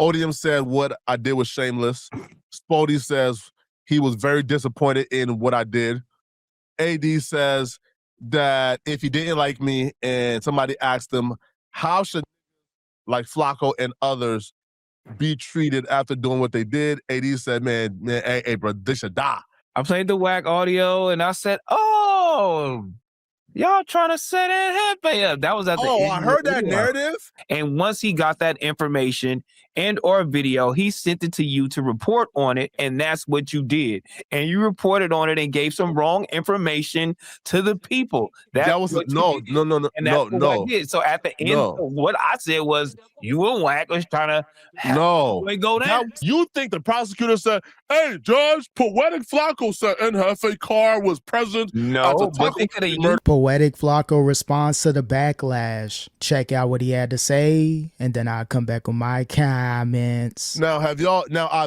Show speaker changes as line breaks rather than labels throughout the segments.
ODM said what I did was shameless. Spoety says he was very disappointed in what I did. AD says that if he didn't like me and somebody asked him, how should like Flakko and others be treated after doing what they did? AD said, man, hey, bro, they should die.
I played the whack audio and I said, oh, y'all trying to set Jefe up. That was at the end.
Oh, I heard that narrative.
And once he got that information and or video, he sent it to you to report on it, and that's what you did. And you reported on it and gave some wrong information to the people.
That was no.
And that's what I did. So at the end, what I said was, you and Wack was trying to go down.
You think the prosecutor said, hey, Judge, Poetik Flakko said Jefe car was present?
No, but they could have used
Poetik Flakko responds to the backlash. Check out what he had to say, and then I'll come back with my comments.
Now, I've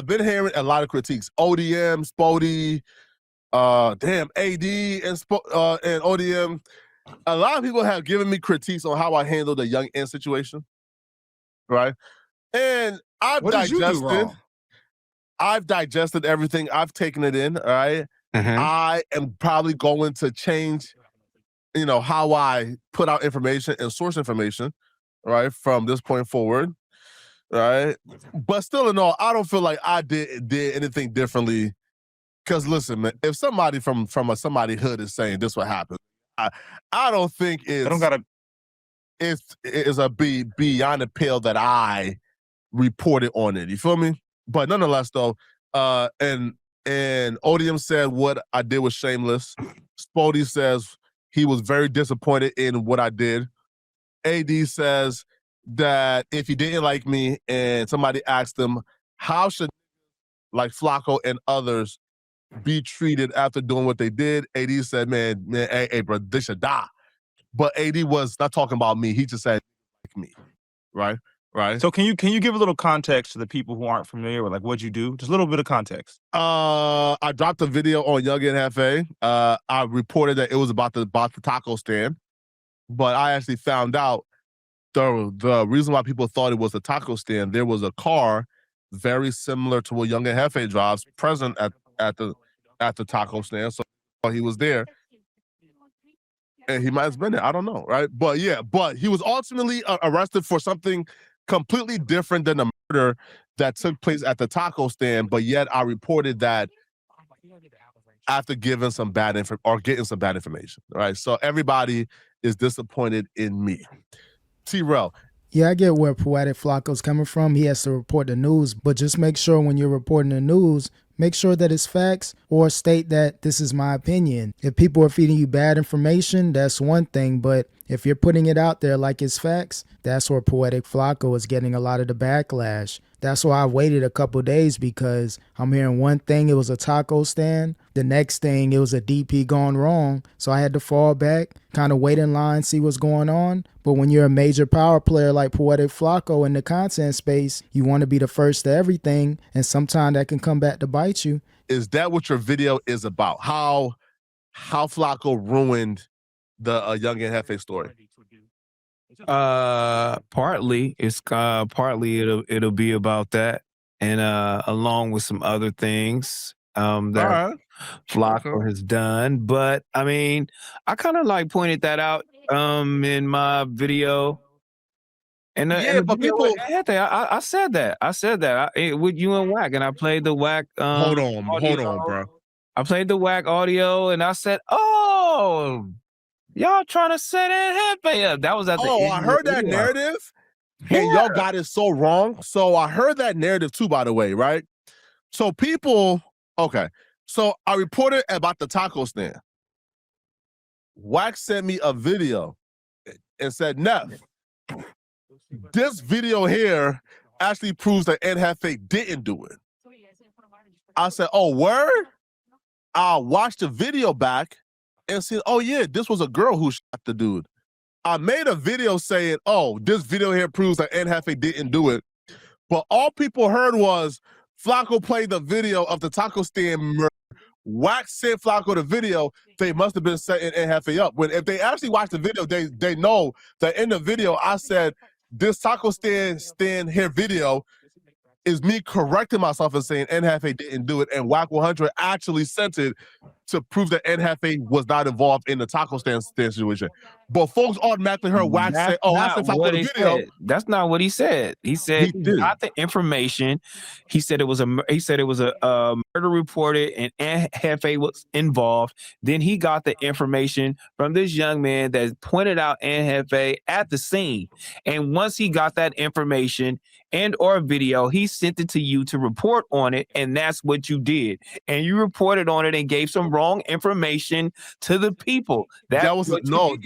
been hearing a lot of critiques. ODM, Spoety, AD, and ODM. A lot of people have given me critiques on how I handled the Young Ant situation, right? And I've digested everything. I've taken it in, all right? I am probably going to change, how I put out information and source information, right, from this point forward, right? But still in all, I don't feel like I did anything differently. Because listen, man, if somebody from somebody hood is saying this what happened, I don't think it's a beyond the pale that I reported on it. You feel me? But nonetheless, though, and ODM said what I did was shameless. Spoety says he was very disappointed in what I did. AD says that if he didn't like me and somebody asked him, how should like Flakko and others be treated after doing what they did? AD said, man, hey, bro, they should die. But AD was not talking about me. He just said me, right? Right.
So can you give a little context to the people who aren't familiar with like what'd you do? Just a little bit of context.
I dropped a video on Young Ant Jefe. I reported that it was about the taco stand, but I actually found out the reason why people thought it was a taco stand. There was a car very similar to what Young Ant Jefe drives present at the taco stand, so he was there. And he might have been there. I don't know, right? But yeah, but he was ultimately arrested for something completely different than the murder that took place at the taco stand. But yet I reported that after giving some bad getting some bad information, right? So everybody is disappointed in me. Trell.
Yeah, I get where Poetik Flakko's coming from. He has to report the news, but just make sure when you're reporting the news, make sure that it's facts or state that this is my opinion. If people are feeding you bad information, that's one thing, but if you're putting it out there like it's facts, that's where Poetik Flakko is getting a lot of the backlash. That's why I waited a couple days, because I'm hearing one thing, it was a taco stand. The next thing, it was a DP gone wrong. So I had to fall back, kind of wait in line, see what's going on. But when you're a major power player like Poetik Flakko in the content space, you want to be the first to everything. And sometimes that can come back to bite you.
Is that what your video is about? How Flakko ruined the Young Ant Jefe story?
Partly it'll be about that, and along with some other things that Flakko has done. But I mean, I kind of like pointed that out in my video. And but people, I said that with you and Wack, and I played the Wack.
Hold on, bro.
I played the Wack audio, and I said, oh, y'all trying to set Jefe up. That was at the end.
I heard that narrative, and y'all got it so wrong. So I heard that narrative too, by the way, right? So people, okay. So I reported about the taco stand. Wack sent me a video and said, Neff, this video here actually proves that Ant Jefe didn't do it. I said, oh, word? I watched the video back and said, oh yeah, this was a girl who shot the dude. I made a video saying, oh, this video here proves that Ant Jefe didn't do it. But all people heard was Flakko played the video of the taco stand murder. Wack sent Flakko the video. They must have been setting Ant Jefe up. When if they actually watch the video, they know that in the video I said this taco stand here video is me correcting myself and saying Jefe didn't do it, and Wack 100 actually sent it to prove that Jefe was not involved in the taco stand situation. But folks automatically heard Wack say, "Oh, I sent Flakko the video."
That's not what he said. He said he got the information. He said it was a murder reported and Jefe was involved. Then he got the information from this young man that pointed out Jefe at the scene. And once he got that information and or video, he sent it to you to report on it, and that's what you did. And you reported on it and gave some wrong information to the people.
That was no.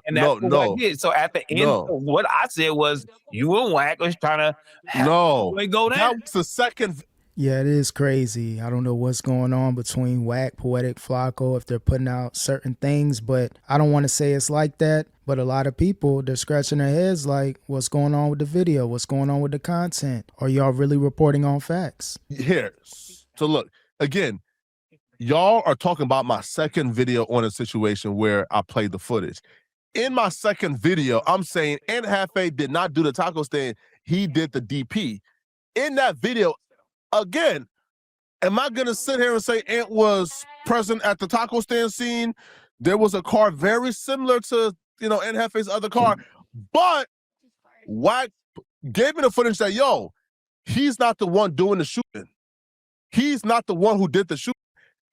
And that's what I did. So at the end, what I said was you and Wack was trying to go down.
That was the second.
Yeah, it is crazy. I don't know what's going on between Wack, Poetik, Flakko, if they're putting out certain things, but I don't want to say it's like that. But a lot of people, they're scratching their heads like, what's going on with the video? What's going on with the content? Are y'all really reporting on facts?
Here, so look, again, y'all are talking about my second video on a situation where I played the footage. In my second video, I'm saying Jefe did not do the taco stand. He did the DP. In that video, again, am I going to sit here and say Ant was present at the taco stand scene? There was a car very similar to, Ant Jefe's other car, but Wack gave me the footage that, yo, he's not the one doing the shooting. He's not the one who did the shooting.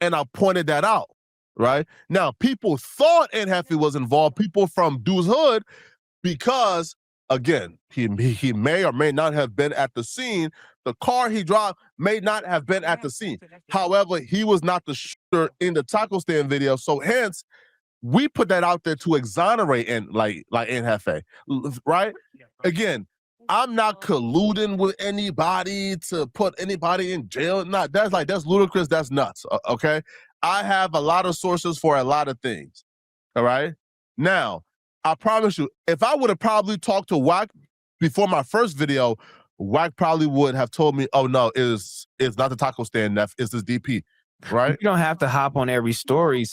And I pointed that out, right? Now, people thought Ant Jefe was involved, people from Dude's Hood, because, again, he may or may not have been at the scene. The car he drove may not have been at the scene. However, he was not the shooter in the taco stand video, so hence, we put that out there to exonerate Ant Jefe, right? Again, I'm not colluding with anybody to put anybody in jail. That's ludicrous. That's nuts. Okay. I have a lot of sources for a lot of things. All right. Now, I promise you, if I would have probably talked to Wack before my first video, Wack probably would have told me, "Oh no, it's not the taco stand, Neff. It's this DP." Right?
You don't have to hop on every story,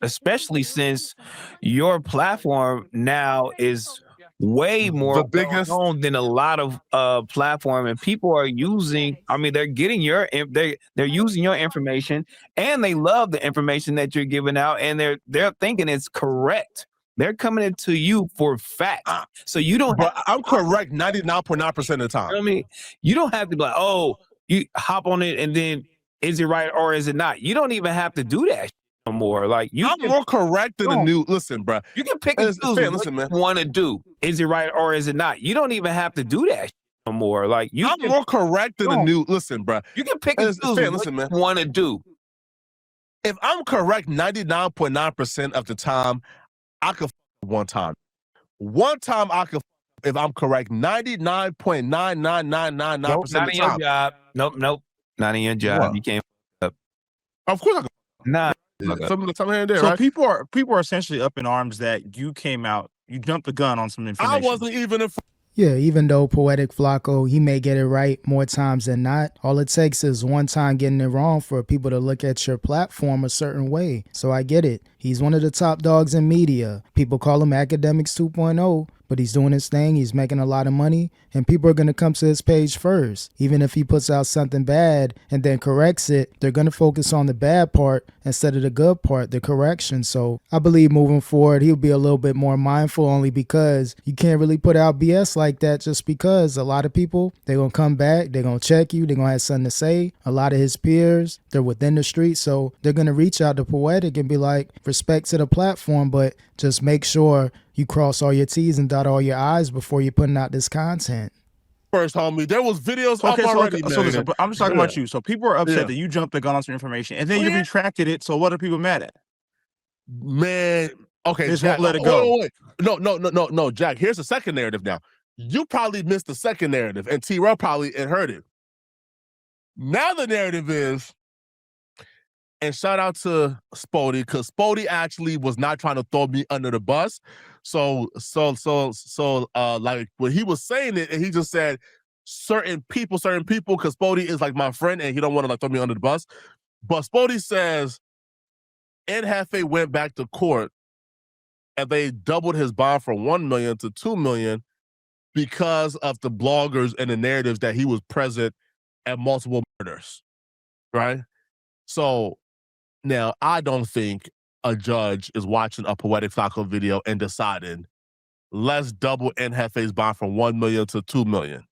especially since your platform now is way more known than a lot of platform, and people are using. I mean, they're getting they're using your information, and they love the information that you're giving out, and they're thinking it's correct. They're coming into you for facts, so you don't.
But I'm correct 99.9% of the time.
I mean, you don't have to be like, oh, you hop on it, and then is it right or is it not? You don't even have to do that no more. Like
I'm more correct than the new. Listen, bro.
You can pick and choose what you want to do. Is it right or is it not? You don't even have to do that no more. Like
I'm more correct than the new. Listen, bro.
You can pick and choose what you want to do.
If I'm correct 99.9% of the time, I could one time. One time I could. If I'm correct 99.99999% of the time.
Not in your job. Nope. Not in your job. What? You can't up.
Of course I can.
Nah.
Some of the time here and there,
so
right?
people are essentially up in arms that you came out, you jumped the gun on some information.
I wasn't even in.
Yeah, even though Poetik Flakko, he may get it right more times than not, all it takes is one time getting it wrong for people to look at your platform a certain way. So I get it. He's one of the top dogs in media. People call him Akademiks 2.0, but he's doing his thing. He's making a lot of money, and people are going to come to his page first. Even if he puts out something bad and then corrects it, they're going to focus on the bad part instead of the good part, the correction. So I believe moving forward, he'll be a little bit more mindful, only because you can't really put out BS like that just because a lot of people, they're going to come back, they're going to check you, they're going to have something to say. A lot of his peers, they're within the street, so they're going to reach out to Poetik and be like, respect to the platform, but just make sure you cross all your T's and dot all your I's before you're putting out this content.
First, homie, there was videos
up
already.
So listen, but I'm just talking about you. So people are upset that you jumped the gun on some information, and then you retracted it. So what are people mad at?
Man, okay,
just
Jack,
won't let it go.
Wait. No, Jack. Here's the second narrative now. You probably missed the second narrative, and T-Rail probably heard it. Now the narrative is, and shout out to Spoety, because Spoety actually was not trying to throw me under the bus. So, like when he was saying it, and he just said certain people, because Spoety is like my friend, and he don't want to like throw me under the bus. But Spoety says, Ant Jefe went back to court, and they doubled his bond from $1 million to $2 million because of the bloggers and the narratives that he was present and multiple murders, right? So now I don't think a judge is watching a Poetik Flakko video and deciding, let's double Jefe's bond from 1 million to 2 million.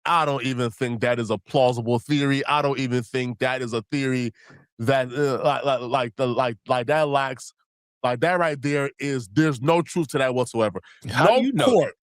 I don't even think that is a plausible theory. I don't even think that is a theory that that lacks, like that right there is, there's no truth to that whatsoever.
How do you know
court,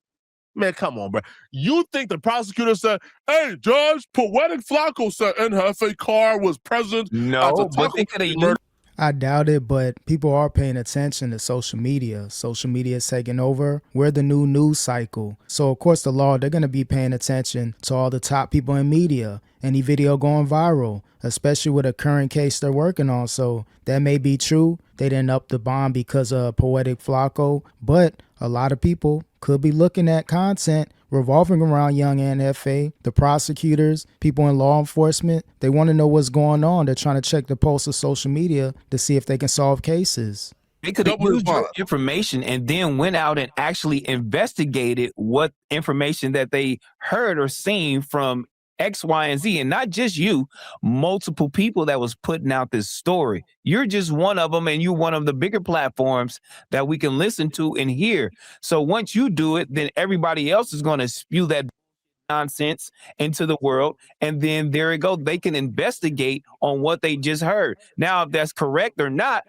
man, come on, bro. You think the prosecutor said, hey, Judge, Poetik Flakko said Jefe car was present?
No, but they could have used.
I doubt it, but people are paying attention to social media. Social media is taking over. We're the new news cycle. So, of course, the law, they're going to be paying attention to all the top people in media. Any video going viral, especially with a current case they're working on. So that may be true. They didn't up the bond because of Poetik Flakko, but a lot of people could be looking at content revolving around Young Ant Jefe. The prosecutors, people in law enforcement, they want to know what's going on. They're trying to check the pulse of social media to see if they can solve cases.
They could have used your information and then went out and actually investigated what information that they heard or seen from X, Y, and Z, and not just you, multiple people that was putting out this story. You're just one of them, and you're one of the bigger platforms that we can listen to and hear. So once you do it, then everybody else is going to spew that nonsense into the world, and then there it goes. They can investigate on what they just heard. Now, if that's correct or not,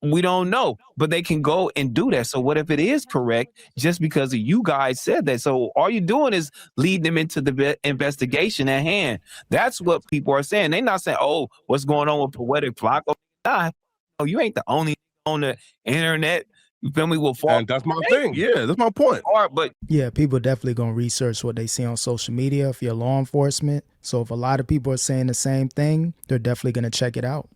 we don't know, but they can go and do that. So what if it is correct just because of you guys said that? So all you're doing is lead them into the investigation at hand. That's what people are saying. They're not saying, oh, what's going on with Poetik Flakko? Nah, oh, you ain't the only on the internet. You feel me? Will fall.
And that's my thing. Yeah, that's my point.
But yeah, people definitely gonna research what they see on social media if you're law enforcement. So if a lot of people are saying the same thing, they're definitely gonna check it out.